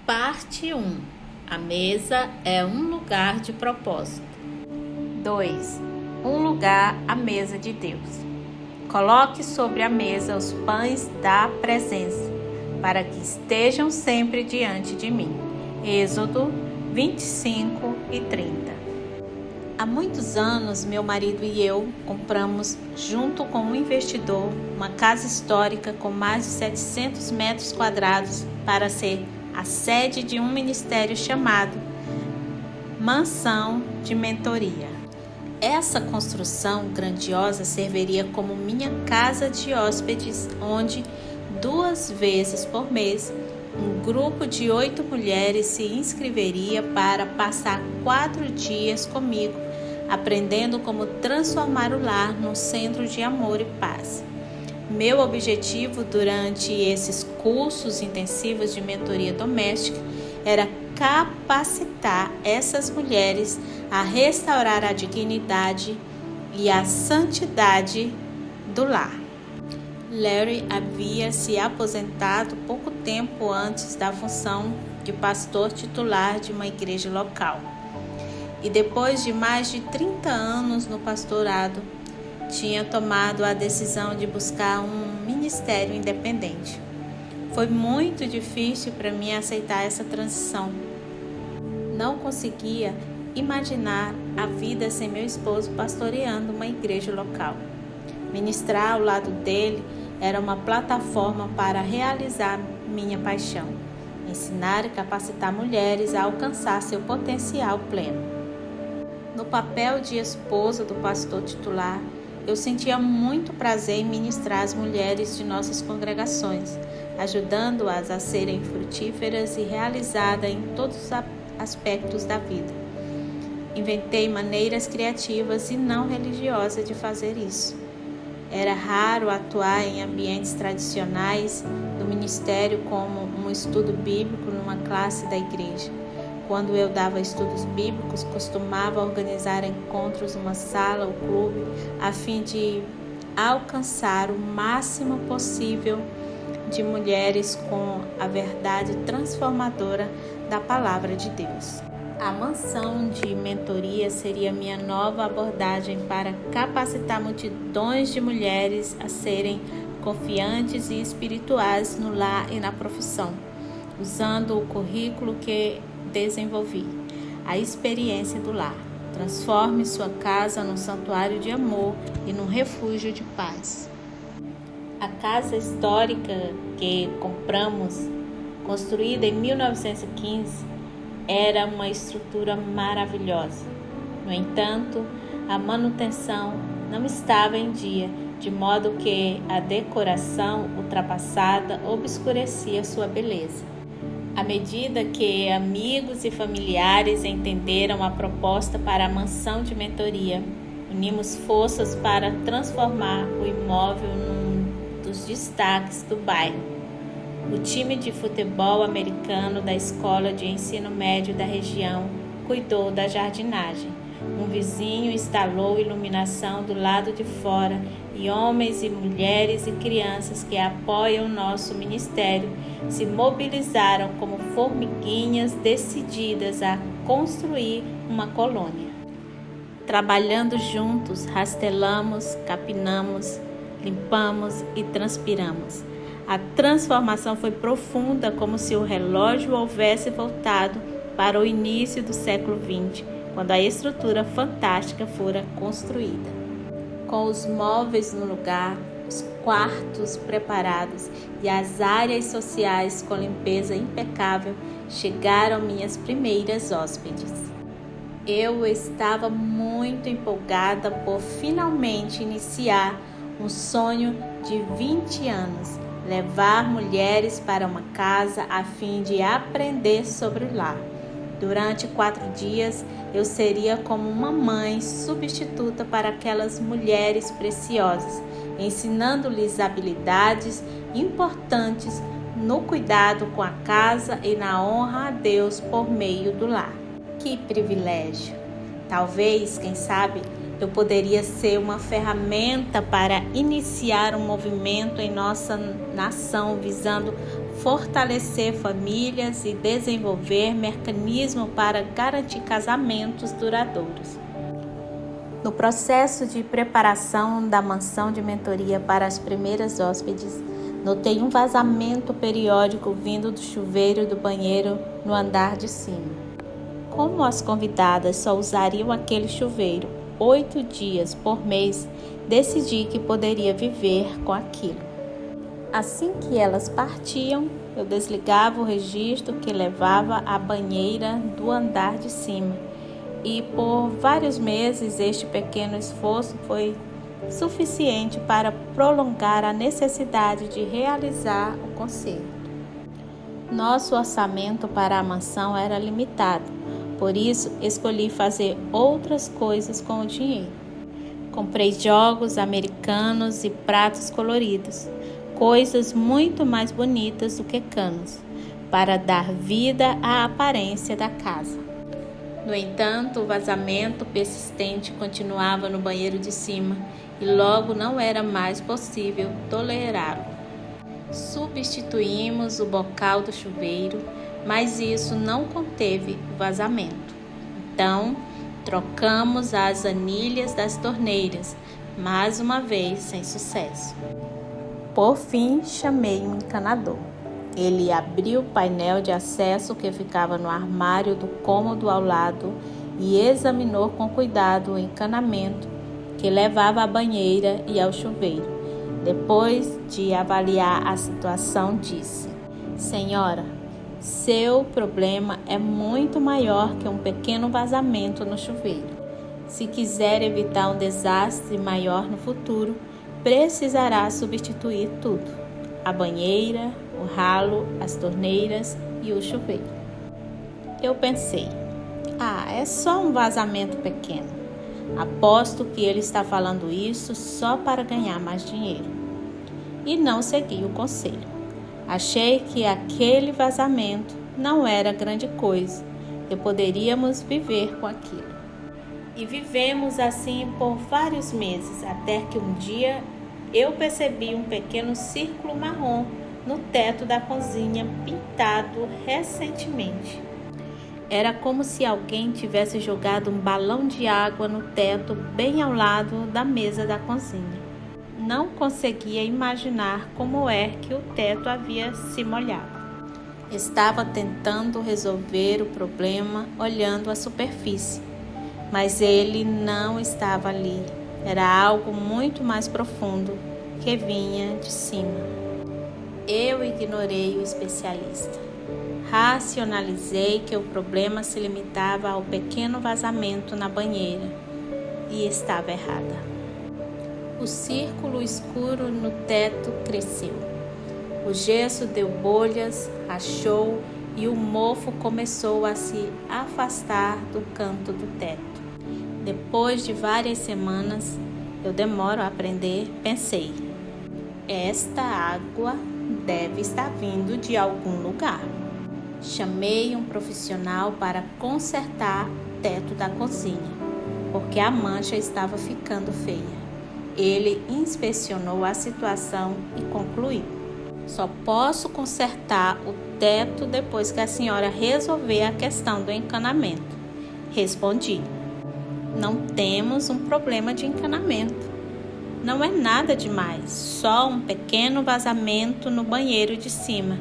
Parte 1. A mesa é um lugar de propósito. 2. Um lugar à mesa de Deus. Coloque sobre a mesa os pães da presença, para que estejam sempre diante de mim. Êxodo 25 e 30. Há muitos anos, meu marido e eu compramos, junto com um investidor, uma casa histórica com mais de 700 metros quadrados para ser a sede de um ministério chamado Mansão de Mentoria. Essa construção grandiosa serviria como minha casa de hóspedes, onde 2 vezes por mês um grupo de 8 mulheres se inscreveria para passar 4 dias comigo, aprendendo como transformar o lar num centro de amor e paz. Meu objetivo durante esses cursos intensivos de mentoria doméstica era capacitar essas mulheres a restaurar a dignidade e a santidade do lar. Larry havia se aposentado pouco tempo antes da função de pastor titular de uma igreja local. E depois de mais de 30 anos no pastorado, tinha tomado a decisão de buscar um ministério independente. Foi muito difícil para mim aceitar essa transição. Não conseguia imaginar a vida sem meu esposo pastoreando uma igreja local. Ministrar ao lado dele era uma plataforma para realizar minha paixão, ensinar e capacitar mulheres a alcançar seu potencial pleno. No papel de esposa do pastor titular, eu sentia muito prazer em ministrar as mulheres de nossas congregações, ajudando-as a serem frutíferas e realizadas em todos os aspectos da vida. Inventei maneiras criativas e não religiosas de fazer isso. Era raro atuar em ambientes tradicionais do ministério, como um estudo bíblico numa classe da igreja. Quando eu dava estudos bíblicos, costumava organizar encontros numa sala ou clube, a fim de alcançar o máximo possível de mulheres com a verdade transformadora da palavra de Deus. A mansão de mentoria seria minha nova abordagem para capacitar multidões de mulheres a serem confiantes e espirituais no lar e na profissão, usando o currículo que desenvolvi, a experiência do lar. Transforme sua casa num santuário de amor e num refúgio de paz. A casa histórica que compramos, construída em 1915, era uma estrutura maravilhosa. No entanto, a manutenção não estava em dia, de modo que a decoração ultrapassada obscurecia sua beleza. À medida que amigos e familiares entenderam a proposta para a mansão de mentoria, unimos forças para transformar o imóvel num dos destaques do bairro. O time de futebol americano da escola de ensino médio da região cuidou da jardinagem. Um vizinho instalou iluminação do lado de fora e homens e mulheres e crianças que apoiam nosso ministério se mobilizaram como formiguinhas decididas a construir uma colônia. Trabalhando juntos, rastelamos, capinamos, limpamos e transpiramos. A transformação foi profunda, como se o relógio houvesse voltado para o início do século XX, quando a estrutura fantástica fora construída. Com os móveis no lugar, os quartos preparados e as áreas sociais com limpeza impecável, chegaram minhas primeiras hóspedes. Eu estava muito empolgada por finalmente iniciar um sonho de 20 anos, levar mulheres para uma casa a fim de aprender sobre o lar. Durante 4 dias, eu seria como uma mãe substituta para aquelas mulheres preciosas, ensinando-lhes habilidades importantes no cuidado com a casa e na honra a Deus por meio do lar. Que privilégio! Talvez, quem sabe, eu poderia ser uma ferramenta para iniciar um movimento em nossa nação visando fortalecer famílias e desenvolver mecanismos para garantir casamentos duradouros. No processo de preparação da mansão de mentoria para as primeiras hóspedes, notei um vazamento periódico vindo do chuveiro do banheiro no andar de cima. Como as convidadas só usariam aquele chuveiro 8 dias por mês, decidi que poderia viver com aquilo. Assim que elas partiam, eu desligava o registro que levava à banheira do andar de cima. E por vários meses este pequeno esforço foi suficiente para prolongar a necessidade de realizar o conserto. Nosso orçamento para a mansão era limitado, por isso escolhi fazer outras coisas com o dinheiro. Comprei jogos americanos e pratos coloridos, coisas muito mais bonitas do que canos, para dar vida à aparência da casa. No entanto, o vazamento persistente continuava no banheiro de cima e logo não era mais possível tolerá-lo. Substituímos o bocal do chuveiro, mas isso não conteve o vazamento. Então, trocamos as anilhas das torneiras, mais uma vez sem sucesso. Por fim, chamei um encanador. Ele abriu o painel de acesso que ficava no armário do cômodo ao lado e examinou com cuidado o encanamento que levava à banheira e ao chuveiro. Depois de avaliar a situação, disse: "Senhora, seu problema é muito maior que um pequeno vazamento no chuveiro. Se quiser evitar um desastre maior no futuro, precisará substituir tudo: a banheira, o ralo, as torneiras e o chuveiro." Eu pensei: é só um vazamento pequeno. Aposto que ele está falando isso só para ganhar mais dinheiro. E não segui o conselho. Achei que aquele vazamento não era grande coisa e poderíamos viver com aquilo. E vivemos assim por vários meses, até que um dia eu percebi um pequeno círculo marrom no teto da cozinha pintado recentemente. Era como se alguém tivesse jogado um balão de água no teto bem ao lado da mesa da cozinha. Não conseguia imaginar como é que o teto havia se molhado. Estava tentando resolver o problema olhando a superfície, mas ele não estava ali. Era algo muito mais profundo que vinha de cima. Eu ignorei o especialista. Racionalizei que o problema se limitava ao pequeno vazamento na banheira e estava errada. O círculo escuro no teto cresceu. O gesso deu bolhas, rachou e o mofo começou a se afastar do canto do teto. Depois de várias semanas, eu demoro a aprender, pensei: esta água deve estar vindo de algum lugar. Chamei um profissional para consertar o teto da cozinha, porque a mancha estava ficando feia. Ele inspecionou a situação e concluiu: só posso consertar o teto depois que a senhora resolver a questão do encanamento. Respondi: não temos um problema de encanamento. Não é nada demais, só um pequeno vazamento no banheiro de cima.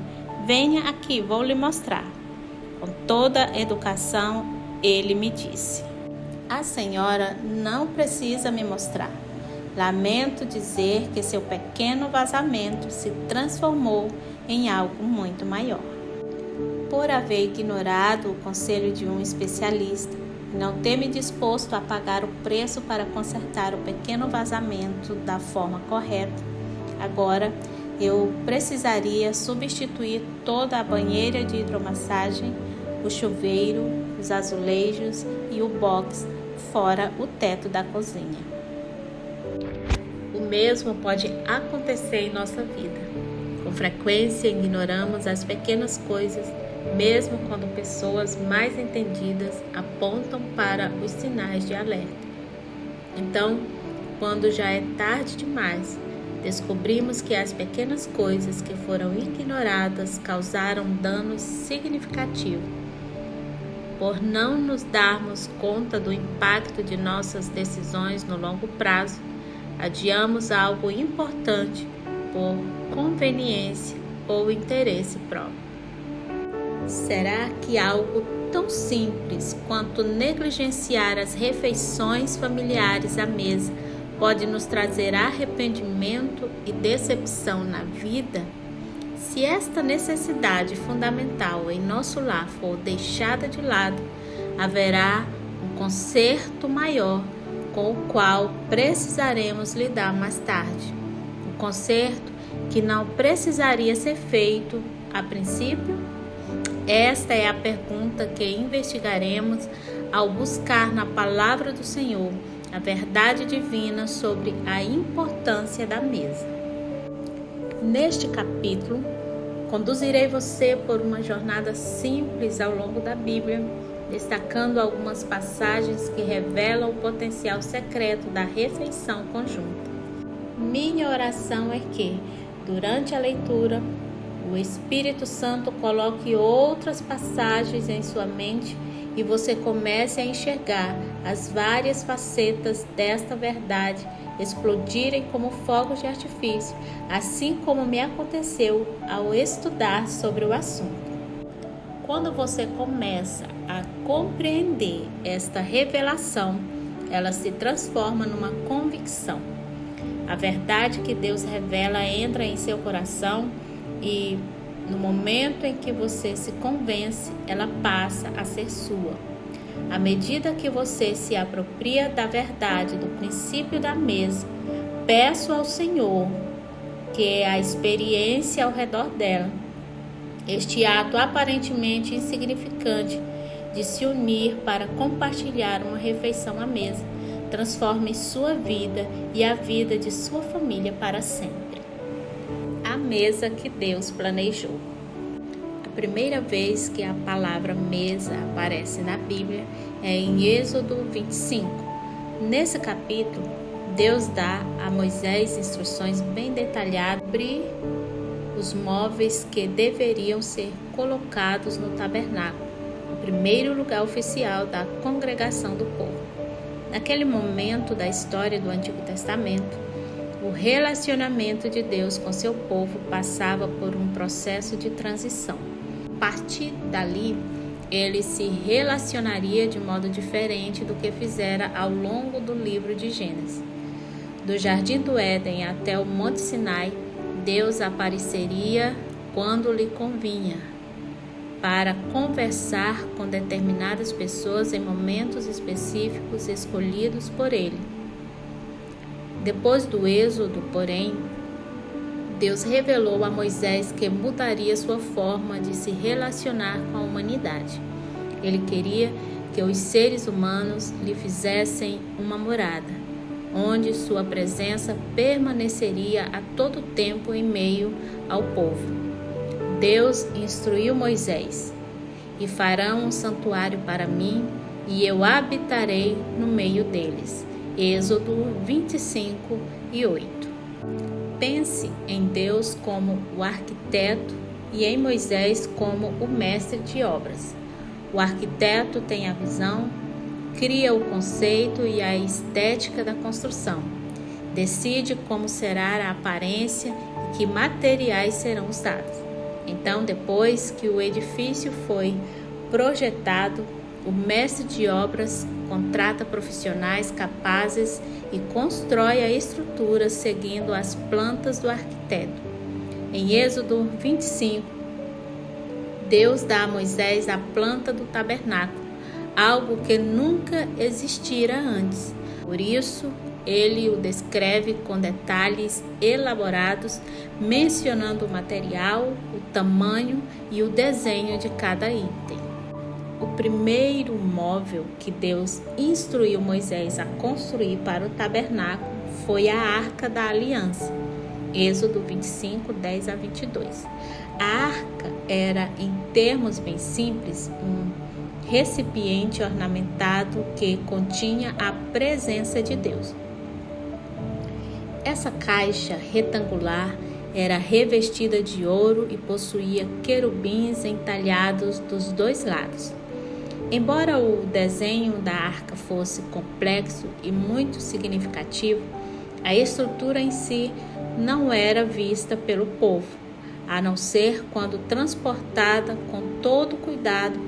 Venha aqui, vou lhe mostrar. Com toda a educação, ele me disse: a senhora não precisa me mostrar. Lamento dizer que seu pequeno vazamento se transformou em algo muito maior. Por haver ignorado o conselho de um especialista e não ter me disposto a pagar o preço para consertar o pequeno vazamento da forma correta, agora eu precisaria substituir toda a banheira de hidromassagem, o chuveiro, os azulejos e o box, fora o teto da cozinha. O mesmo pode acontecer em nossa vida. Com frequência ignoramos as pequenas coisas, mesmo quando pessoas mais entendidas apontam para os sinais de alerta. Então, quando já é tarde demais, descobrimos que as pequenas coisas que foram ignoradas causaram danos significativos. Por não nos darmos conta do impacto de nossas decisões no longo prazo, adiamos algo importante por conveniência ou interesse próprio. Será que algo tão simples quanto negligenciar as refeições familiares à mesa pode nos trazer arrependimento e decepção na vida? Se esta necessidade fundamental em nosso lar for deixada de lado, haverá um conserto maior com o qual precisaremos lidar mais tarde. Um conserto que não precisaria ser feito a princípio? Esta é a pergunta que investigaremos ao buscar na palavra do Senhor a verdade divina sobre a importância da mesa. Neste capítulo, conduzirei você por uma jornada simples ao longo da Bíblia, destacando algumas passagens que revelam o potencial secreto da refeição conjunta. Minha oração é que, durante a leitura, o Espírito Santo coloque outras passagens em sua mente e você comece a enxergar as várias facetas desta verdade explodirem como fogos de artifício, assim como me aconteceu ao estudar sobre o assunto. Quando você começa a compreender esta revelação, ela se transforma numa convicção. A verdade que Deus revela entra em seu coração e, no momento em que você se convence, ela passa a ser sua. À medida que você se apropria da verdade do princípio da mesa, peço ao Senhor que a experiência ao redor dela, este ato aparentemente insignificante de se unir para compartilhar uma refeição à mesa, transforme sua vida e a vida de sua família para sempre. A mesa que Deus planejou. A primeira vez que a palavra mesa aparece na Bíblia é em Êxodo 25. Nesse capítulo, Deus dá a Moisés instruções bem detalhadas sobre os móveis que deveriam ser colocados no tabernáculo, o primeiro lugar oficial da congregação do povo. Naquele momento da história do Antigo Testamento, o relacionamento de Deus com seu povo passava por um processo de transição. A partir dali, ele se relacionaria de modo diferente do que fizera ao longo do livro de Gênesis. Do Jardim do Éden até o Monte Sinai, Deus apareceria quando lhe convinha, para conversar com determinadas pessoas em momentos específicos escolhidos por ele. Depois do Êxodo, porém, Deus revelou a Moisés que mudaria sua forma de se relacionar com a humanidade. Ele queria que os seres humanos lhe fizessem uma morada, onde sua presença permaneceria a todo tempo em meio ao povo. Deus instruiu Moisés: "E farão um santuário para mim, e eu habitarei no meio deles." Êxodo 25:8. Pense em Deus como o arquiteto e em Moisés como o mestre de obras. O arquiteto tem a visão, cria o conceito e a estética da construção, decide como será a aparência e que materiais serão usados. Então, depois que o edifício foi projetado, o mestre de obras contrata profissionais capazes e constrói a estrutura seguindo as plantas do arquiteto. Em Êxodo 25, Deus dá a Moisés a planta do tabernáculo, algo que nunca existira antes. Por isso, ele o descreve com detalhes elaborados, mencionando o material, o tamanho e o desenho de cada item. O primeiro móvel que Deus instruiu Moisés a construir para o tabernáculo foi a Arca da Aliança. Êxodo 25:10-22. A arca era, em termos bem simples, um recipiente ornamentado que continha a presença de Deus. Essa caixa retangular era revestida de ouro e possuía querubins entalhados dos dois lados. Embora o desenho da arca fosse complexo e muito significativo, a estrutura em si não era vista pelo povo, a não ser quando transportada com todo cuidado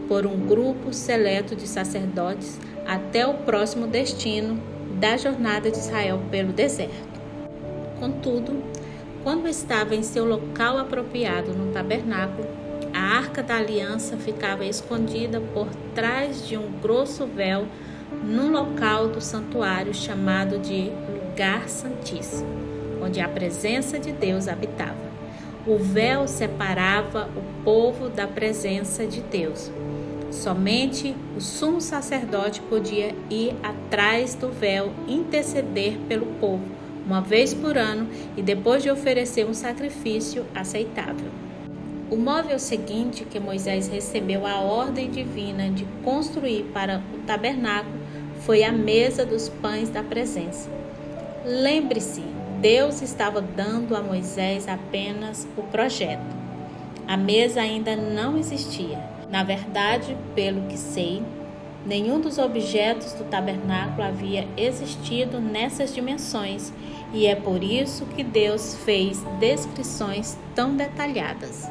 por um grupo seleto de sacerdotes até o próximo destino da jornada de Israel pelo deserto. Contudo, quando estava em seu local apropriado no tabernáculo, a Arca da Aliança ficava escondida por trás de um grosso véu num local do santuário chamado de Lugar Santíssimo, onde a presença de Deus habitava. O véu separava o povo da presença de Deus. Somente o sumo sacerdote podia ir atrás do véu interceder pelo povo, uma vez por ano, e depois de oferecer um sacrifício aceitável. O móvel seguinte que Moisés recebeu a ordem divina de construir para o tabernáculo foi a mesa dos pães da presença. Lembre-se, Deus estava dando a Moisés apenas o projeto. A mesa ainda não existia. Na verdade, pelo que sei, nenhum dos objetos do tabernáculo havia existido nessas dimensões, e é por isso que Deus fez descrições tão detalhadas.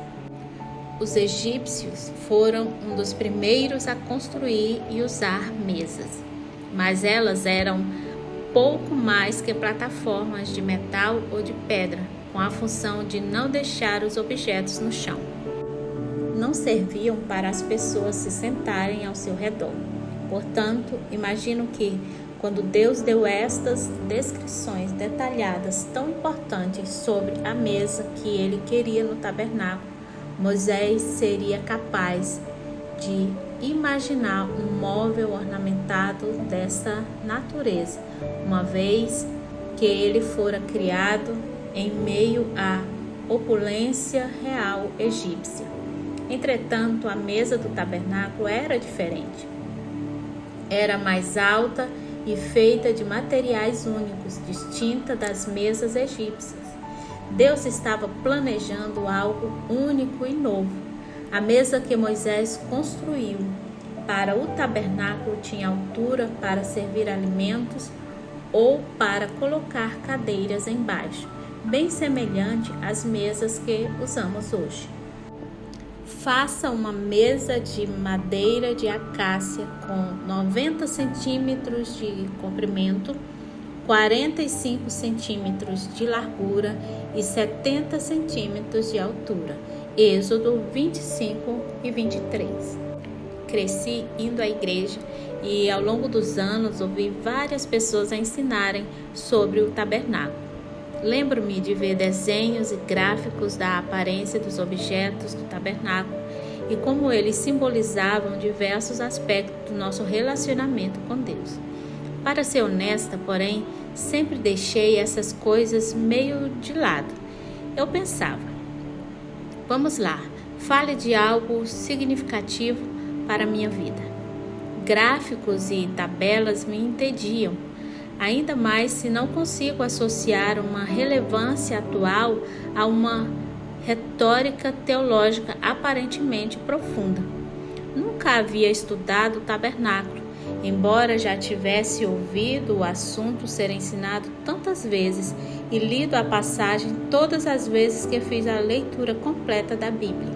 Os egípcios foram um dos primeiros a construir e usar mesas, mas elas eram pouco mais que plataformas de metal ou de pedra, com a função de não deixar os objetos no chão. Não serviam para as pessoas se sentarem ao seu redor. Portanto, imagino que, quando Deus deu estas descrições detalhadas tão importantes sobre a mesa que ele queria no tabernáculo, Moisés seria capaz de imaginar um móvel ornamentado dessa natureza, uma vez que ele fora criado em meio à opulência real egípcia. Entretanto, a mesa do tabernáculo era diferente. Era mais alta e feita de materiais únicos, distinta das mesas egípcias. Deus estava planejando algo único e novo. A mesa que Moisés construiu para o tabernáculo tinha altura para servir alimentos ou para colocar cadeiras embaixo, bem semelhante às mesas que usamos hoje. Faça uma mesa de madeira de acácia com 90 centímetros de comprimento, 45 centímetros de largura e 70 centímetros de altura. Êxodo 25 e 23. Cresci indo à igreja e ao longo dos anos ouvi várias pessoas a ensinarem sobre o tabernáculo. Lembro-me de ver desenhos e gráficos da aparência dos objetos do tabernáculo e como eles simbolizavam diversos aspectos do nosso relacionamento com Deus. Para ser honesta, porém, sempre deixei essas coisas meio de lado. Eu pensava, vamos lá, fale de algo significativo para a minha vida. Gráficos e tabelas me entediam, ainda mais se não consigo associar uma relevância atual a uma retórica teológica aparentemente profunda. Nunca havia estudado o tabernáculo, embora já tivesse ouvido o assunto ser ensinado tantas vezes e lido a passagem todas as vezes que fiz a leitura completa da Bíblia.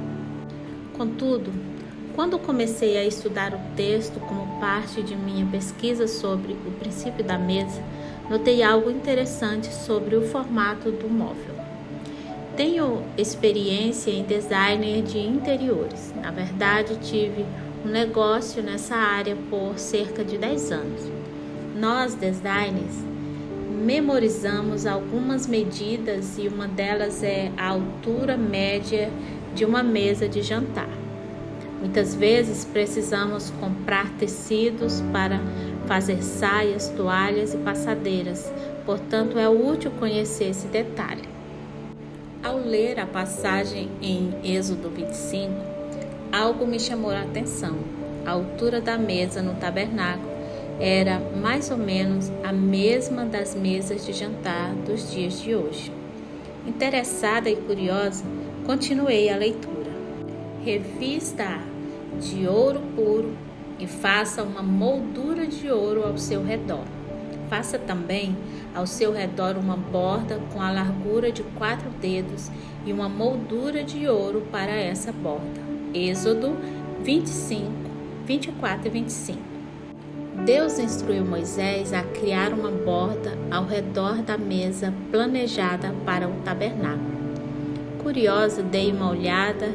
Contudo, quando comecei a estudar o texto como parte de minha pesquisa sobre o princípio da mesa, notei algo interessante sobre o formato do móvel. Tenho experiência em designer de interiores. Na verdade, tive um negócio nessa área por cerca de 10 anos. Nós, designers, memorizamos algumas medidas e uma delas é a altura média de uma mesa de jantar. Muitas vezes precisamos comprar tecidos para fazer saias, toalhas e passadeiras, portanto é útil conhecer esse detalhe. Ao ler a passagem em Êxodo 25, algo me chamou a atenção. A altura da mesa no tabernáculo era mais ou menos a mesma das mesas de jantar dos dias de hoje. Interessada e curiosa, continuei a leitura. Revista-a de ouro puro e faça uma moldura de ouro ao seu redor. Faça também ao seu redor uma borda com a largura de 4 dedos e uma moldura de ouro para essa borda. Êxodo 25, 24 e 25. Deus instruiu Moisés a criar uma borda ao redor da mesa planejada para o tabernáculo. Curiosa, dei uma olhada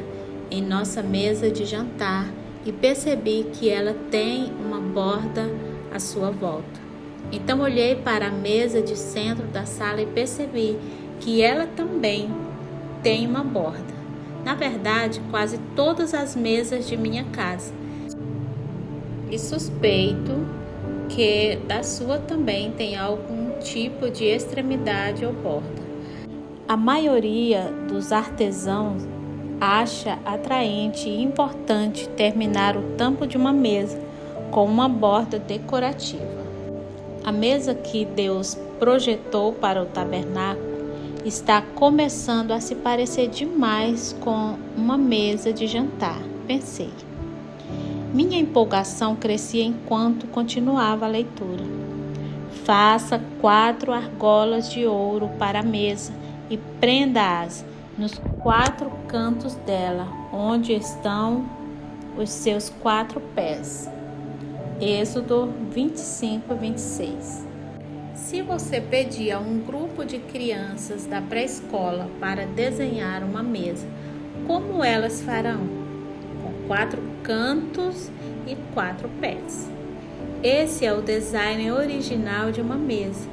em nossa mesa de jantar e percebi que ela tem uma borda à sua volta. Então olhei para a mesa de centro da sala e percebi que ela também tem uma borda. Na verdade, quase todas as mesas de minha casa. E suspeito que da sua também tem algum tipo de extremidade ou borda. A maioria dos artesãos acha atraente e importante terminar o tampo de uma mesa com uma borda decorativa. A mesa que Deus projetou para o tabernáculo está começando a se parecer demais com uma mesa de jantar, pensei. Minha empolgação crescia enquanto continuava a leitura. Faça 4 argolas de ouro para a mesa e prenda-as nos 4 cantos dela, onde estão os seus 4 pés. Êxodo 25 e 26. Se você pedir a um grupo de crianças da pré-escola para desenhar uma mesa, como elas farão? Com 4 cantos e 4 pés. Esse é o design original de uma mesa,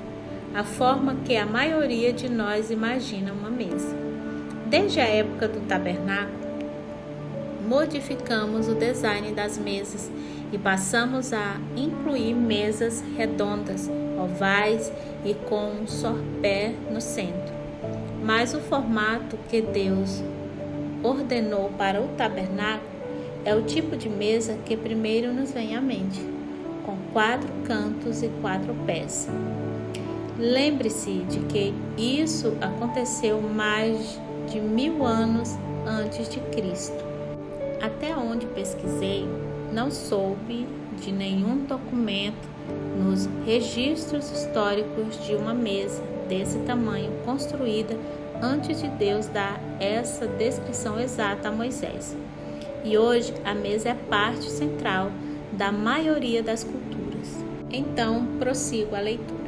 a forma que a maioria de nós imagina uma mesa. Desde a época do tabernáculo, modificamos o design das mesas e passamos a incluir mesas redondas, ovais e com um só pé no centro. Mas o formato que Deus ordenou para o tabernáculo é o tipo de mesa que primeiro nos vem à mente, com 4 cantos e 4 pés. Lembre-se de que isso aconteceu mais de 1000 anos antes de Cristo. Até onde pesquisei, não soube de nenhum documento nos registros históricos de uma mesa desse tamanho construída antes de Deus dar essa descrição exata a Moisés. E hoje a mesa é parte central da maioria das culturas. Então prossigo a leitura.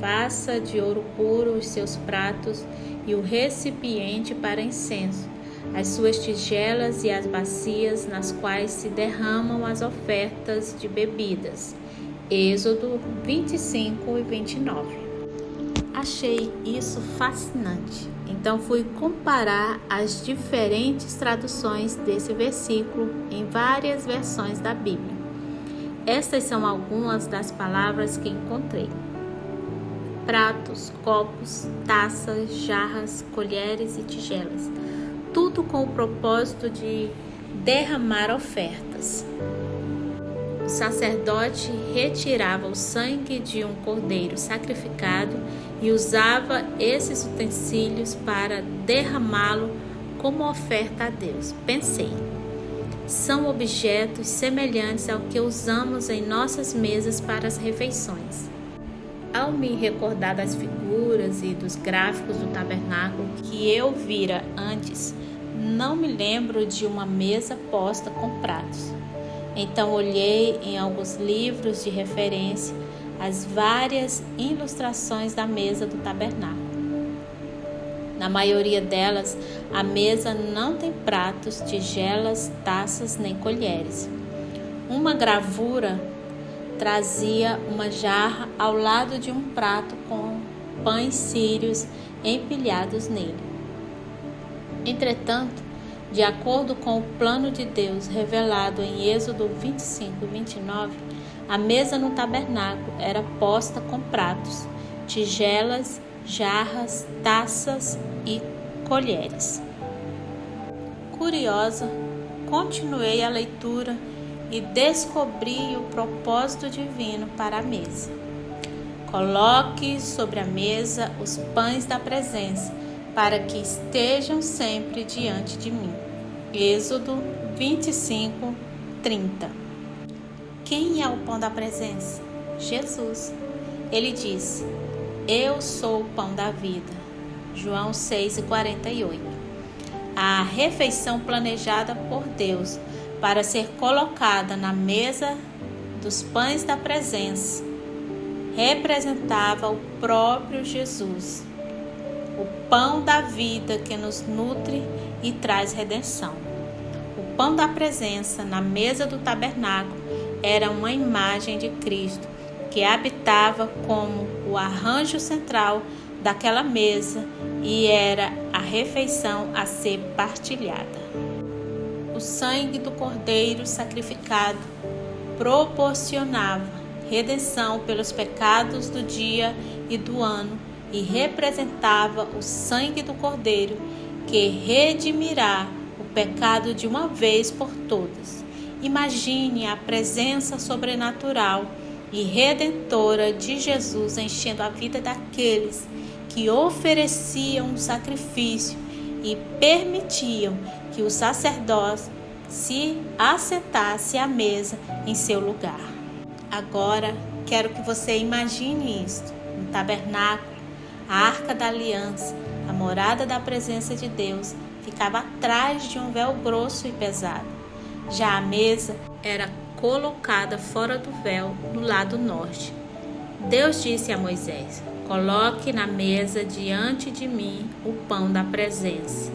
Faça de ouro puro os seus pratos e o recipiente para incenso, as suas tigelas e as bacias nas quais se derramam as ofertas de bebidas. Êxodo 25 e 29. Achei isso fascinante. Então fui comparar as diferentes traduções desse versículo em várias versões da Bíblia. Estas são algumas das palavras que encontrei: pratos, copos, taças, jarras, colheres e tigelas. Tudo com o propósito de derramar ofertas. O sacerdote retirava o sangue de um cordeiro sacrificado e usava esses utensílios para derramá-lo como oferta a Deus. Pensei, são objetos semelhantes ao que usamos em nossas mesas para as refeições. Ao me recordar das figuras e dos gráficos do tabernáculo que eu vira antes, não me lembro de uma mesa posta com pratos. Então olhei em alguns livros de referência as várias ilustrações da mesa do tabernáculo. Na maioria delas, a mesa não tem pratos, tigelas, taças nem colheres. Uma gravura trazia uma jarra ao lado de um prato com pães sírios empilhados nele. Entretanto, de acordo com o plano de Deus revelado em Êxodo 25 e 29, a mesa no tabernáculo era posta com pratos, tigelas, jarras, taças e colheres. Curiosa, continuei a leitura e descobri o propósito divino para a mesa. Coloque sobre a mesa os pães da presença, para que estejam sempre diante de mim. Êxodo 25, 30. Quem é o pão da presença? Jesus. Ele disse: eu sou o pão da vida. João 6,48. A refeição planejada por Deus para ser colocada na mesa dos pães da presença representava o próprio Jesus, o pão da vida que nos nutre e traz redenção. O pão da presença na mesa do tabernáculo era uma imagem de Cristo que habitava como o arranjo central daquela mesa e era a refeição a ser partilhada. O sangue do cordeiro sacrificado proporcionava redenção pelos pecados do dia e do ano e representava o sangue do cordeiro que redimirá o pecado de uma vez por todas. Imagine a presença sobrenatural e redentora de Jesus enchendo a vida daqueles que ofereciam um sacrifício e permitiam que o sacerdote se assentasse à mesa em seu lugar. Agora, quero que você imagine isto: no tabernáculo, a arca da aliança, a morada da presença de Deus, ficava atrás de um véu grosso e pesado. Já a mesa era colocada fora do véu, no lado norte. Deus disse a Moisés: coloque na mesa diante de mim o pão da presença,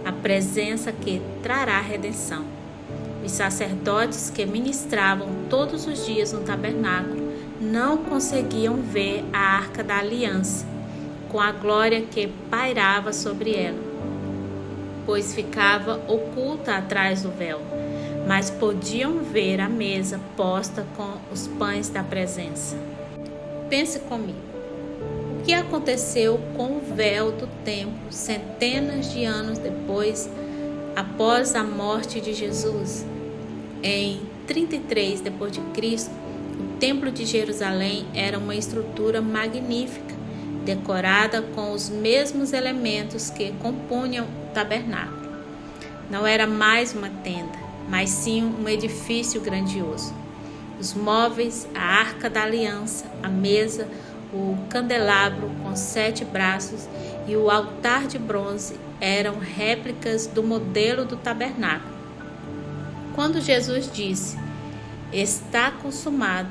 a presença que trará redenção. Os sacerdotes que ministravam todos os dias no tabernáculo não conseguiam ver a arca da aliança, com a glória que pairava sobre ela, pois ficava oculta atrás do véu, mas podiam ver a mesa posta com os pães da presença. Pense comigo. O que aconteceu com o véu do templo centenas de anos depois, após a morte de Jesus? Em 33 d.C., o Templo de Jerusalém era uma estrutura magnífica, decorada com os mesmos elementos que compunham o tabernáculo. Não era mais uma tenda, mas sim um edifício grandioso. Os móveis, a arca da aliança, a mesa, o candelabro com 7 braços e o altar de bronze eram réplicas do modelo do tabernáculo. Quando Jesus disse: está consumado,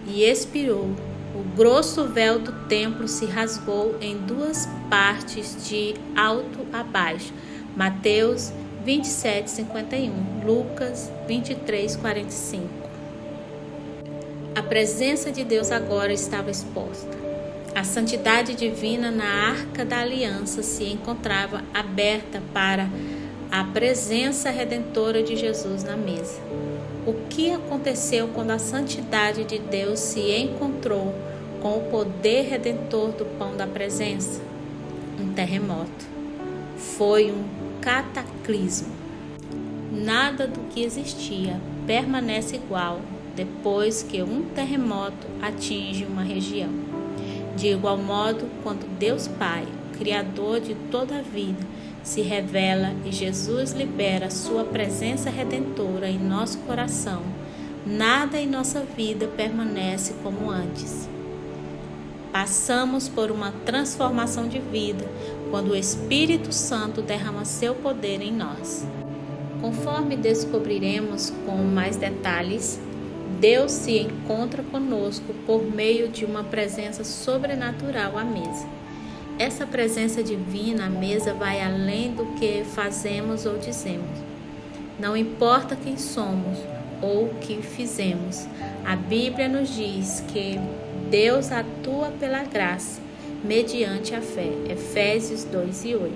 e expirou, o grosso véu do templo se rasgou em 2 partes de alto a baixo. Mateus 27:51, Lucas 23:45. A presença de Deus agora estava exposta. A santidade divina na arca da aliança se encontrava aberta para a presença redentora de Jesus na mesa. O que aconteceu quando a santidade de Deus se encontrou com o poder redentor do pão da presença? Um terremoto. Foi um cataclismo. Nada do que existia permanece igual depois que um terremoto atinge uma região. De igual modo, quando Deus Pai, Criador de toda a vida, se revela e Jesus libera sua presença redentora em nosso coração, nada em nossa vida permanece como antes. Passamos por uma transformação de vida quando o Espírito Santo derrama seu poder em nós. Conforme descobriremos com mais detalhes, Deus se encontra conosco por meio de uma presença sobrenatural à mesa. Essa presença divina à mesa vai além do que fazemos ou dizemos. Não importa quem somos ou o que fizemos, a Bíblia nos diz que Deus atua pela graça, mediante a fé. Efésios 2:8.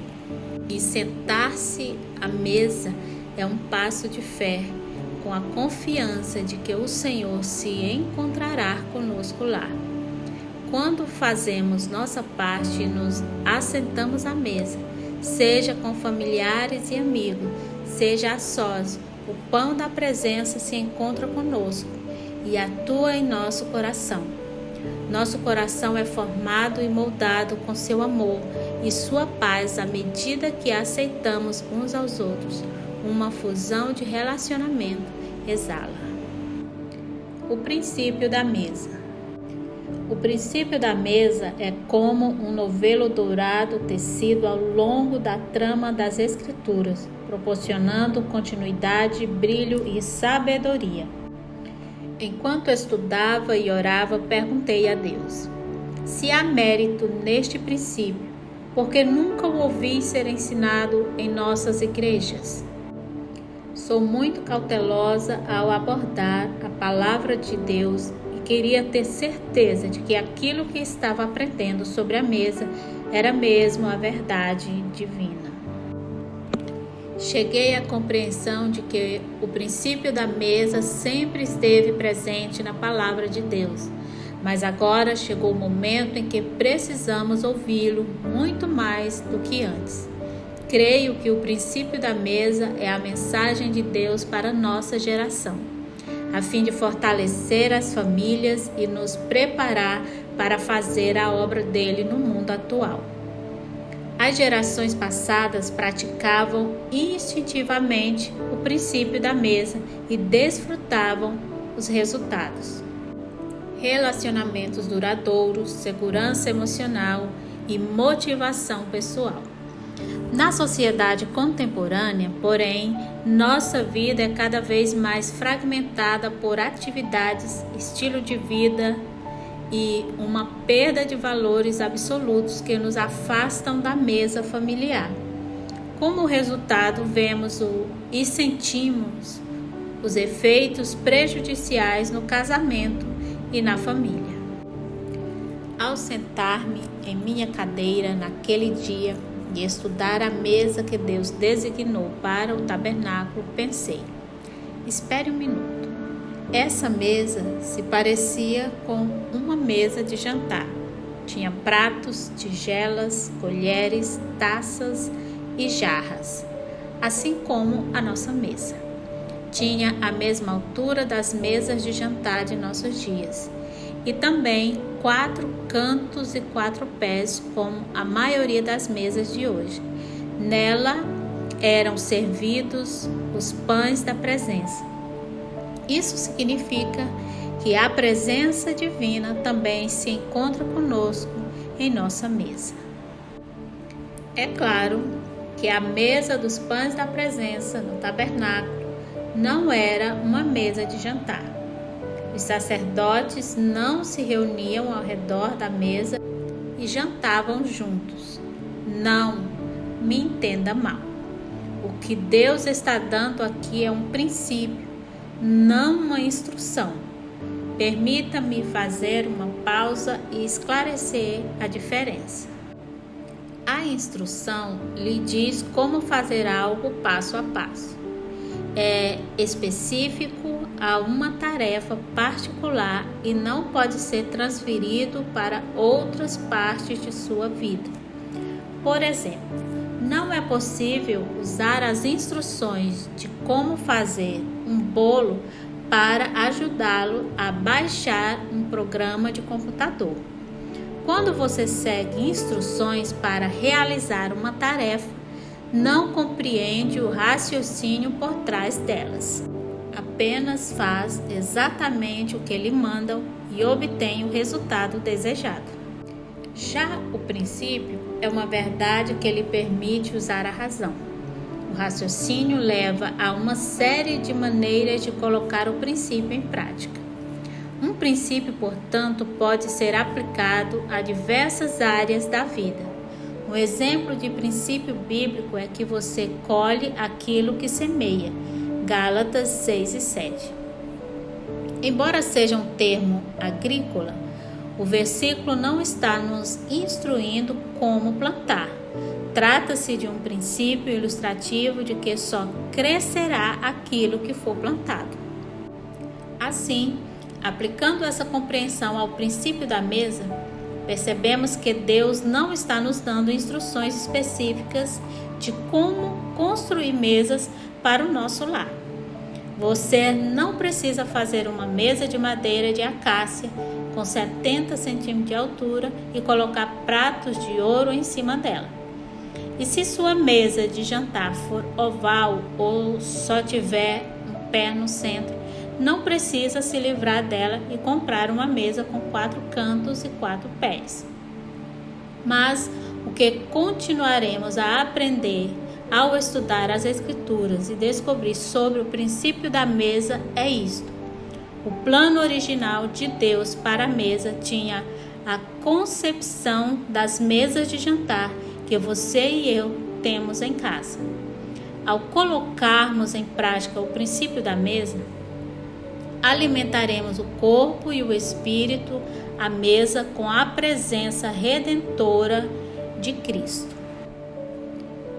E sentar-se à mesa é um passo de fé, com a confiança de que o Senhor se encontrará conosco lá. Quando fazemos nossa parte e nos assentamos à mesa, seja com familiares e amigos, seja a sós o pão da presença se encontra conosco e atua em nosso coração. Nosso coração é formado e moldado com seu amor e sua paz à medida que aceitamos uns aos outros. Uma fusão de relacionamento exala. O princípio da mesa. O princípio da mesa é como um novelo dourado tecido ao longo da trama das Escrituras, proporcionando continuidade, brilho e sabedoria. Enquanto estudava e orava, perguntei a Deus: se há mérito neste princípio, porque nunca o ouvi ser ensinado em nossas igrejas. Sou muito cautelosa ao abordar a palavra de Deus e queria ter certeza de que aquilo que estava aprendendo sobre a mesa era mesmo a verdade divina. Cheguei à compreensão de que o princípio da mesa sempre esteve presente na palavra de Deus, mas agora chegou o momento em que precisamos ouvi-lo muito mais do que antes. Creio que o princípio da mesa é a mensagem de Deus para a nossa geração, a fim de fortalecer as famílias e nos preparar para fazer a obra dele no mundo atual. As gerações passadas praticavam instintivamente o princípio da mesa e desfrutavam os resultados. Relacionamentos duradouros, segurança emocional e motivação pessoal. Na sociedade contemporânea, porém, nossa vida é cada vez mais fragmentada por atividades, estilo de vida e uma perda de valores absolutos que nos afastam da mesa familiar. Como resultado, vemos e sentimos os efeitos prejudiciais no casamento e na família. Ao sentar-me em minha cadeira naquele dia e estudar a mesa que Deus designou para o tabernáculo, pensei: espere um minuto. Essa mesa se parecia com uma mesa de jantar. Tinha pratos, tigelas, colheres, taças e jarras, assim como a nossa mesa. Tinha a mesma altura das mesas de jantar de nossos dias e também 4 cantos e 4 pés, como a maioria das mesas de hoje. Nela eram servidos os pães da presença. Isso significa que a presença divina também se encontra conosco em nossa mesa. É claro que a mesa dos pães da presença no tabernáculo não era uma mesa de jantar. Os sacerdotes não se reuniam ao redor da mesa e jantavam juntos. Não me entenda mal. O que Deus está dando aqui é um princípio, não uma instrução. Permita-me fazer uma pausa e esclarecer a diferença. A instrução lhe diz como fazer algo passo a passo. É específico a uma tarefa particular e não pode ser transferido para outras partes de sua vida. Por exemplo, não é possível usar as instruções de como fazer um bolo para ajudá-lo a baixar um programa de computador. Quando você segue instruções para realizar uma tarefa, não compreende o raciocínio por trás delas. Apenas faz exatamente o que lhe mandam e obtém o resultado desejado. Já o princípio é uma verdade que lhe permite usar a razão. O raciocínio leva a uma série de maneiras de colocar o princípio em prática. Um princípio, portanto, pode ser aplicado a diversas áreas da vida. Um exemplo de princípio bíblico é que você colhe aquilo que semeia. Gálatas 6 e 7. Embora seja um termo agrícola, o versículo não está nos instruindo como plantar. Trata-se de um princípio ilustrativo de que só crescerá aquilo que for plantado. Assim, aplicando essa compreensão ao princípio da mesa, percebemos que Deus não está nos dando instruções específicas de como construir mesas para o nosso lar. Você não precisa fazer uma mesa de madeira de acácia com 70 centímetros de altura e colocar pratos de ouro em cima dela. E se sua mesa de jantar for oval ou só tiver um pé no centro, não precisa se livrar dela e comprar uma mesa com 4 cantos e 4 pés. Mas o que continuaremos a aprender ao estudar as Escrituras e descobrir sobre o princípio da mesa é isto. O plano original de Deus para a mesa tinha a concepção das mesas de jantar que você e eu temos em casa. Ao colocarmos em prática o princípio da mesa, alimentaremos o corpo e o espírito à mesa com a presença redentora de Cristo.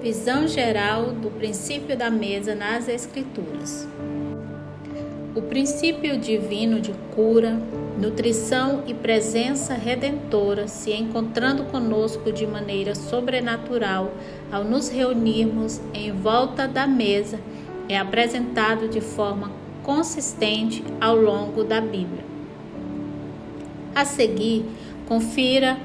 Visão geral do princípio da mesa nas Escrituras. O princípio divino de cura, nutrição e presença redentora se encontrando conosco de maneira sobrenatural ao nos reunirmos em volta da mesa é apresentado de forma consistente ao longo da Bíblia. A seguir, confira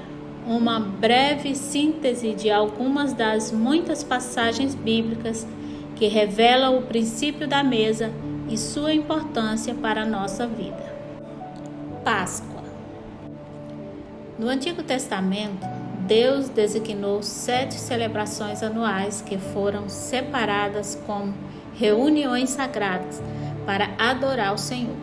uma breve síntese de algumas das muitas passagens bíblicas que revelam o princípio da mesa e sua importância para a nossa vida. Páscoa. No Antigo Testamento, Deus designou 7 celebrações anuais que foram separadas como reuniões sagradas para adorar o Senhor,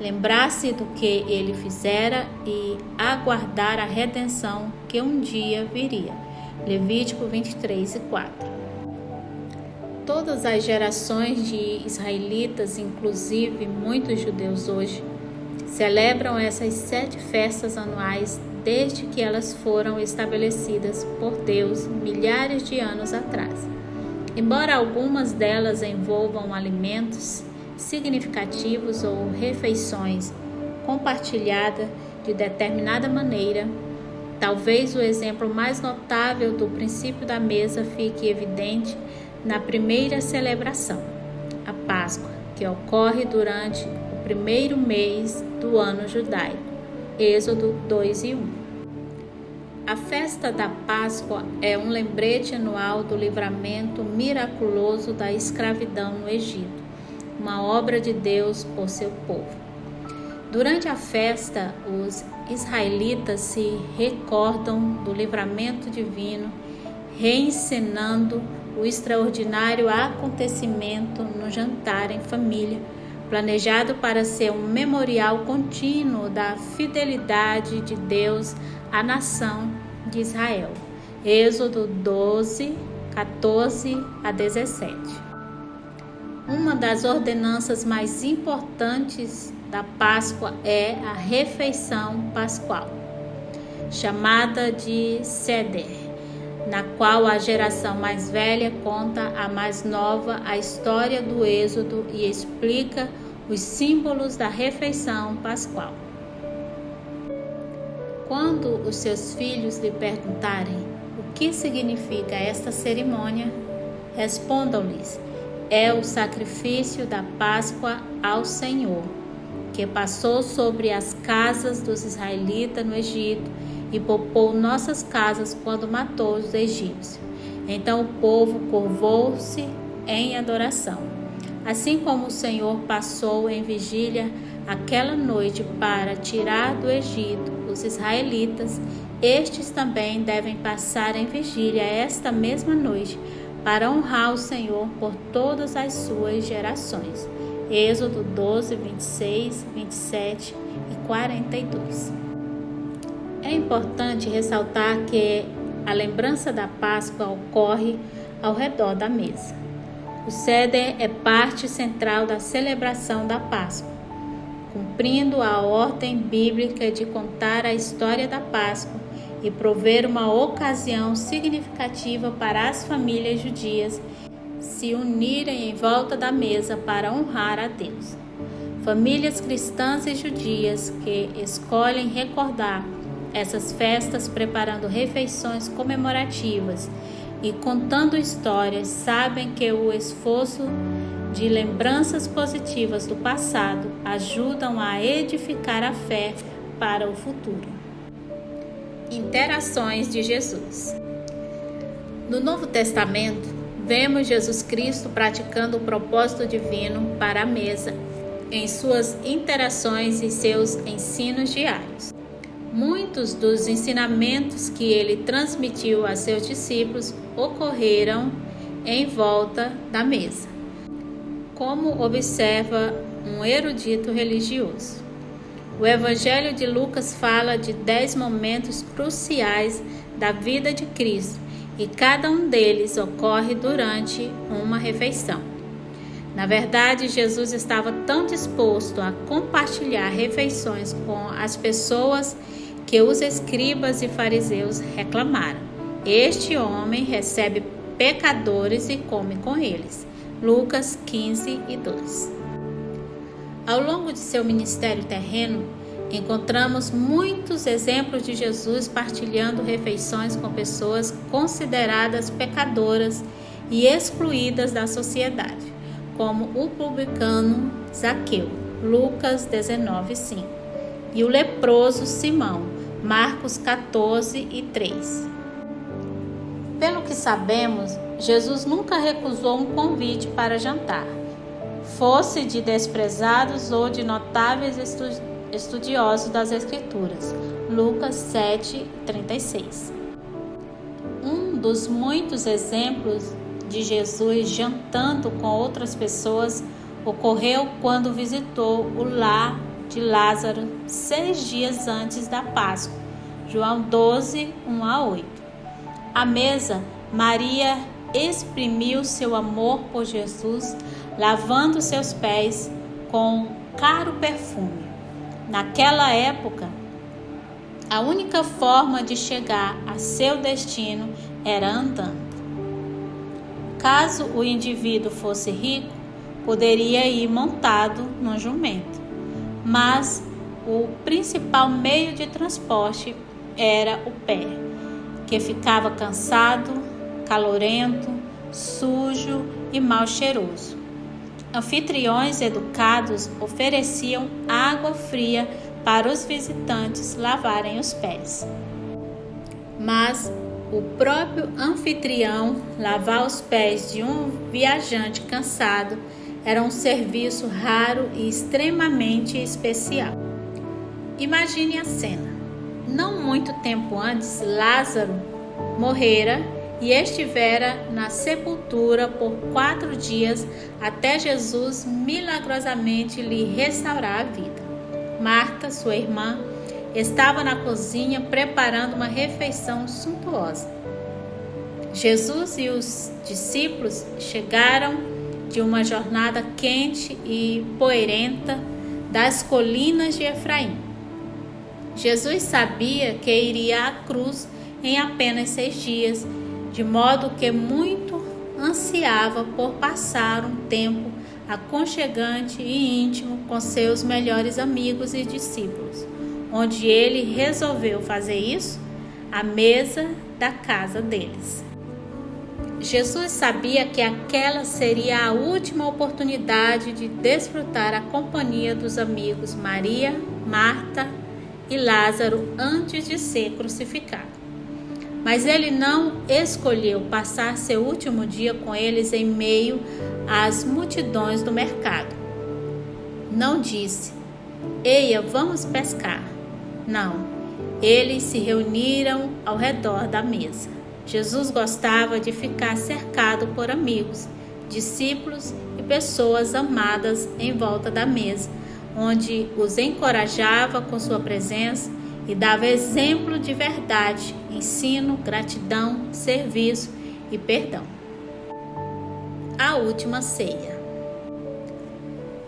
lembrar-se do que Ele fizera e aguardar a redenção que um dia viria. Levítico 23:4. Todas as gerações de israelitas, inclusive muitos judeus hoje, celebram essas 7 festas anuais desde que elas foram estabelecidas por Deus milhares de anos atrás. Embora algumas delas envolvam alimentos significativos ou refeições compartilhadas de determinada maneira, talvez o exemplo mais notável do princípio da mesa fique evidente na primeira celebração, a Páscoa, que ocorre durante o primeiro mês do ano judaico, Êxodo 2:1. A festa da Páscoa é um lembrete anual do livramento miraculoso da escravidão no Egito, uma obra de Deus por seu povo. Durante a festa, os israelitas se recordam do livramento divino, reencenando o extraordinário acontecimento no jantar em família, planejado para ser um memorial contínuo da fidelidade de Deus à nação de Israel. Êxodo 12:14-17. Uma das ordenanças mais importantes da Páscoa é a refeição pascual, chamada de Seder, na qual a geração mais velha conta à mais nova a história do Êxodo e explica os símbolos da refeição pascual. Quando os seus filhos lhe perguntarem o que significa esta cerimônia, respondam-lhes: é o sacrifício da Páscoa ao Senhor, que passou sobre as casas dos israelitas no Egito e poupou nossas casas quando matou os egípcios. Então o povo curvou-se em adoração. Assim como o Senhor passou em vigília aquela noite para tirar do Egito os israelitas, estes também devem passar em vigília esta mesma noite para honrar o Senhor por todas as suas gerações. Êxodo 12:26, 27 e 42. É importante ressaltar que a lembrança da Páscoa ocorre ao redor da mesa. O Seder é parte central da celebração da Páscoa, cumprindo a ordem bíblica de contar a história da Páscoa e prover uma ocasião significativa para as famílias judias se unirem em volta da mesa para honrar a Deus. Famílias cristãs e judias que escolhem recordar essas festas preparando refeições comemorativas e contando histórias sabem que o esforço de lembranças positivas do passado ajudam a edificar a fé para o futuro. Interações de Jesus. No Novo Testamento, vemos Jesus Cristo praticando o propósito divino para a mesa em suas interações e seus ensinos diários. Muitos dos ensinamentos que ele transmitiu a seus discípulos ocorreram em volta da mesa, como observa um erudito religioso. O Evangelho de Lucas fala de 10 momentos cruciais da vida de Cristo e cada um deles ocorre durante uma refeição. Na verdade, Jesus estava tão disposto a compartilhar refeições com as pessoas que os escribas e fariseus reclamaram. Este homem recebe pecadores e come com eles. Lucas 15:2. Ao longo de seu ministério terreno, encontramos muitos exemplos de Jesus partilhando refeições com pessoas consideradas pecadoras e excluídas da sociedade, como o publicano Zaqueu, Lucas 19:5, e o leproso Simão, Marcos 14:3. Pelo que sabemos, Jesus nunca recusou um convite para jantar, fosse de desprezados ou de notáveis estudiosos das Escrituras. Lucas 7:36. Um dos muitos exemplos de Jesus jantando com outras pessoas ocorreu quando visitou o lar de Lázaro 6 dias antes da Páscoa. João 12:1-8. À mesa, Maria exprimiu seu amor por Jesus, lavando seus pés com caro perfume. Naquela época, a única forma de chegar a seu destino era andando. Caso o indivíduo fosse rico, poderia ir montado num jumento, mas o principal meio de transporte era o pé, que ficava cansado, calorento, sujo e mal cheiroso. Anfitriões educados ofereciam água fria para os visitantes lavarem os pés. Mas o próprio anfitrião lavar os pés de um viajante cansado era um serviço raro e extremamente especial. Imagine a cena. Não muito tempo antes, Lázaro morrera e estivera na sepultura por 4 dias até Jesus milagrosamente lhe restaurar a vida. Marta, sua irmã, estava na cozinha preparando uma refeição suntuosa. Jesus e os discípulos chegaram de uma jornada quente e poeirenta das colinas de Efraim. Jesus sabia que iria à cruz em apenas 6 dias, de modo que muito ansiava por passar um tempo aconchegante e íntimo com seus melhores amigos e discípulos. Onde ele resolveu fazer isso? À mesa da casa deles. Jesus sabia que aquela seria a última oportunidade de desfrutar a companhia dos amigos Maria, Marta e Lázaro antes de ser crucificado. Mas ele não escolheu passar seu último dia com eles em meio às multidões do mercado. Não disse: "Eia, vamos pescar." Não, eles se reuniram ao redor da mesa. Jesus gostava de ficar cercado por amigos, discípulos e pessoas amadas em volta da mesa, onde os encorajava com sua presença e dava exemplo de verdade, ensino, gratidão, serviço e perdão. A última ceia.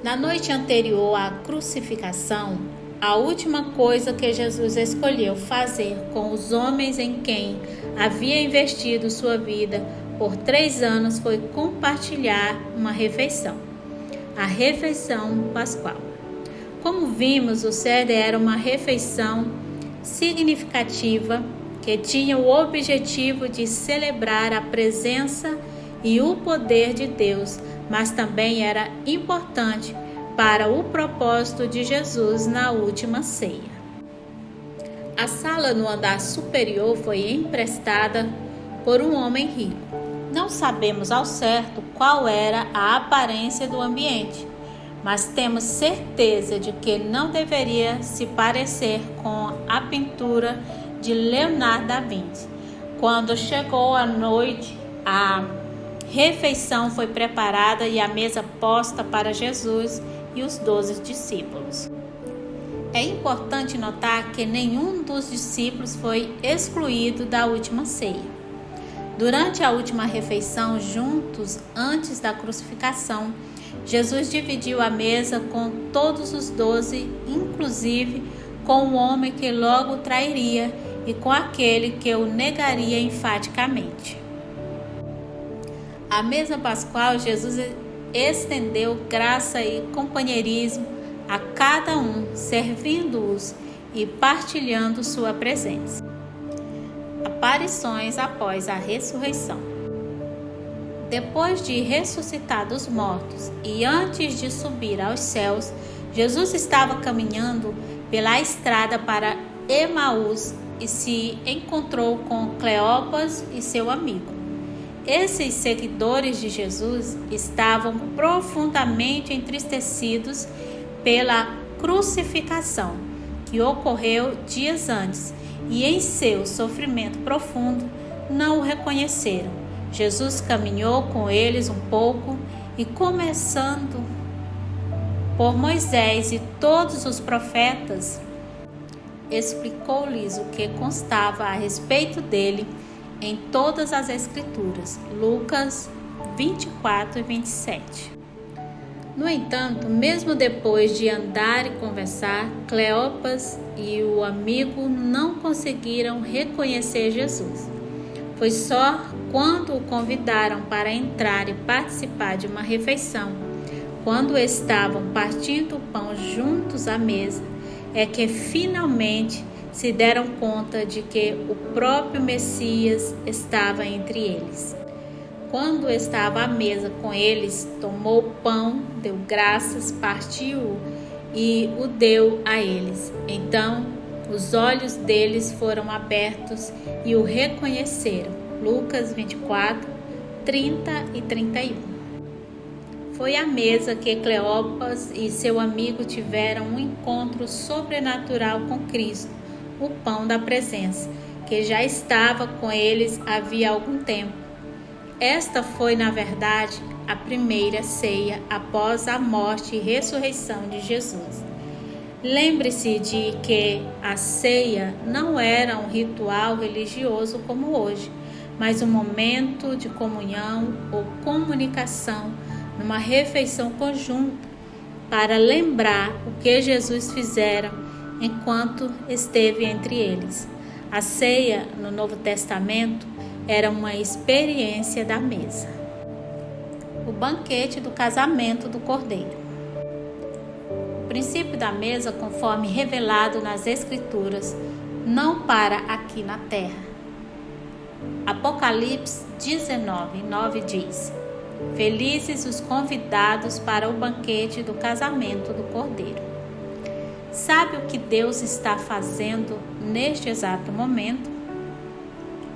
Na noite anterior à crucificação, a última coisa que Jesus escolheu fazer com os homens em quem havia investido sua vida por 3 anos foi compartilhar uma refeição, a refeição pascual. Como vimos, o Seder era uma refeição significativa que tinha o objetivo de celebrar a presença e o poder de Deus mas também era importante para o propósito de Jesus na última ceia. A sala no andar superior foi emprestada por um homem rico. Não sabemos ao certo qual era a aparência do ambiente, mas temos certeza de que não deveria se parecer com a pintura de Leonardo da Vinci. Quando chegou a noite, a refeição foi preparada e a mesa posta para Jesus e os 12 discípulos. É importante notar que nenhum dos discípulos foi excluído da última ceia. Durante a última refeição, juntos antes da crucificação, Jesus dividiu a mesa com todos os 12, inclusive com o homem que logo o trairia e com aquele que o negaria enfaticamente. À mesa pascual, Jesus estendeu graça e companheirismo a cada um, servindo-os e partilhando sua presença. Aparições após a ressurreição. Depois de ressuscitar dos mortos e antes de subir aos céus, Jesus estava caminhando pela estrada para Emaús e se encontrou com Cleopas e seu amigo. Esses seguidores de Jesus estavam profundamente entristecidos pela crucificação que ocorreu dias antes e em seu sofrimento profundo não o reconheceram. Jesus caminhou com eles um pouco e, começando por Moisés e todos os profetas, explicou-lhes o que constava a respeito dele em todas as Escrituras. Lucas 24 e 27. No entanto, mesmo depois de andar e conversar, Cleopas e o amigo não conseguiram reconhecer Jesus. Foi só quando o convidaram para entrar e participar de uma refeição, quando estavam partindo o pão juntos à mesa, é que finalmente se deram conta de que o próprio Messias estava entre eles. Quando estava à mesa com eles, tomou o pão, deu graças, partiu-o e o deu a eles. Então, os olhos deles foram abertos e o reconheceram. Lucas 24, 30 e 31. Foi à mesa que Cleopas e seu amigo tiveram um encontro sobrenatural com Cristo, o pão da presença, que já estava com eles havia algum tempo. Esta foi, na verdade, a primeira ceia após a morte e ressurreição de Jesus. Lembre-se de que a ceia não era um ritual religioso como hoje, mas um momento de comunhão ou comunicação numa refeição conjunta para lembrar o que Jesus fizera enquanto esteve entre eles. A ceia no Novo Testamento era uma experiência da mesa. O banquete do casamento do Cordeiro. O princípio da mesa, conforme revelado nas Escrituras, não para aqui na terra. Apocalipse 19:9 diz: Felizes os convidados para o banquete do casamento do Cordeiro. Sabe o que Deus está fazendo neste exato momento?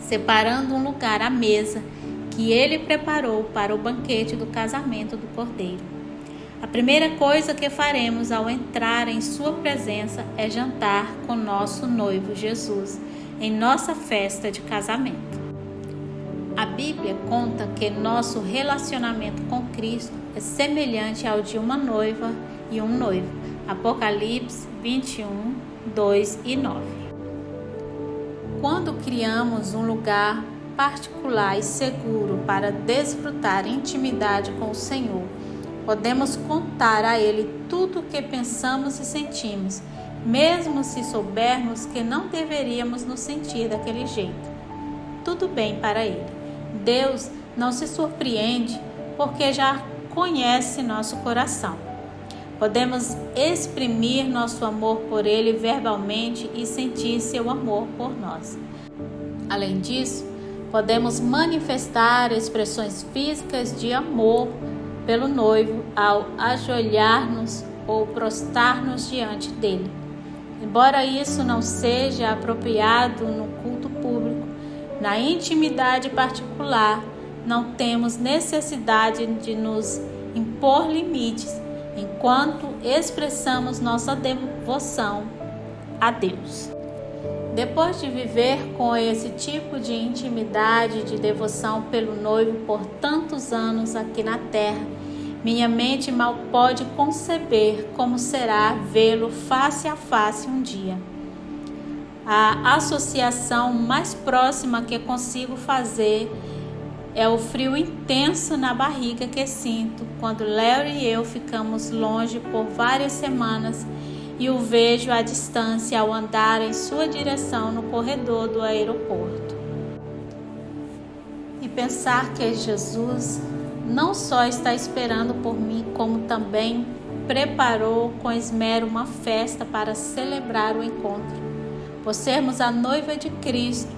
Separando um lugar à mesa que Ele preparou para o banquete do casamento do Cordeiro. A primeira coisa que faremos ao entrar em Sua presença é jantar com nosso noivo Jesus, em nossa festa de casamento. A Bíblia conta que nosso relacionamento com Cristo é semelhante ao de uma noiva e um noivo. Apocalipse 21, 2 e 9. Quando criamos um lugar particular e seguro para desfrutar intimidade com o Senhor, podemos contar a Ele tudo o que pensamos e sentimos, mesmo se soubermos que não deveríamos nos sentir daquele jeito. Tudo bem para Ele. Deus não se surpreende porque já conhece nosso coração. Podemos exprimir nosso amor por Ele verbalmente e sentir seu amor por nós. Além disso, podemos manifestar expressões físicas de amor pelo noivo ao ajoelhar-nos ou prostrar-nos diante dele. Embora isso não seja apropriado no culto público, na intimidade particular, não temos necessidade de nos impor limites enquanto expressamos nossa devoção a Deus. Depois de viver com esse tipo de intimidade, de devoção pelo noivo por tantos anos aqui na terra, minha mente mal pode conceber como será vê-lo face a face um dia. A associação mais próxima que consigo fazer é o frio intenso na barriga que sinto quando Larry e eu ficamos longe por várias semanas e o vejo à distância ao andar em sua direção no corredor do aeroporto. E pensar que Jesus não só está esperando por mim, como também preparou com esmero uma festa para celebrar o encontro. Por sermos a noiva de Cristo,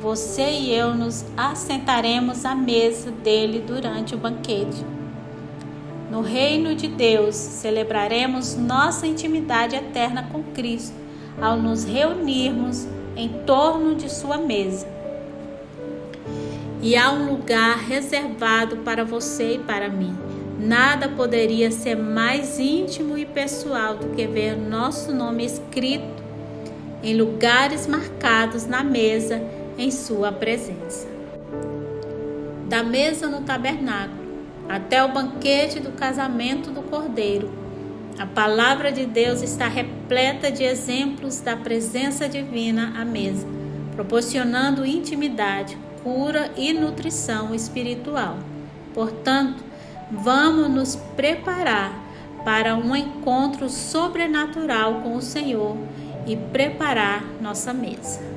você e eu nos assentaremos à mesa dele durante o banquete. No reino de Deus, celebraremos nossa intimidade eterna com Cristo ao nos reunirmos em torno de sua mesa. E há um lugar reservado para você e para mim. Nada poderia ser mais íntimo e pessoal do que ver nosso nome escrito em lugares marcados na mesa em sua presença. Da mesa no tabernáculo até o banquete do casamento do Cordeiro, a palavra de Deus está repleta de exemplos da presença divina à mesa, proporcionando intimidade, cura e nutrição espiritual. Portanto, vamos nos preparar para um encontro sobrenatural com o Senhor e preparar nossa mesa.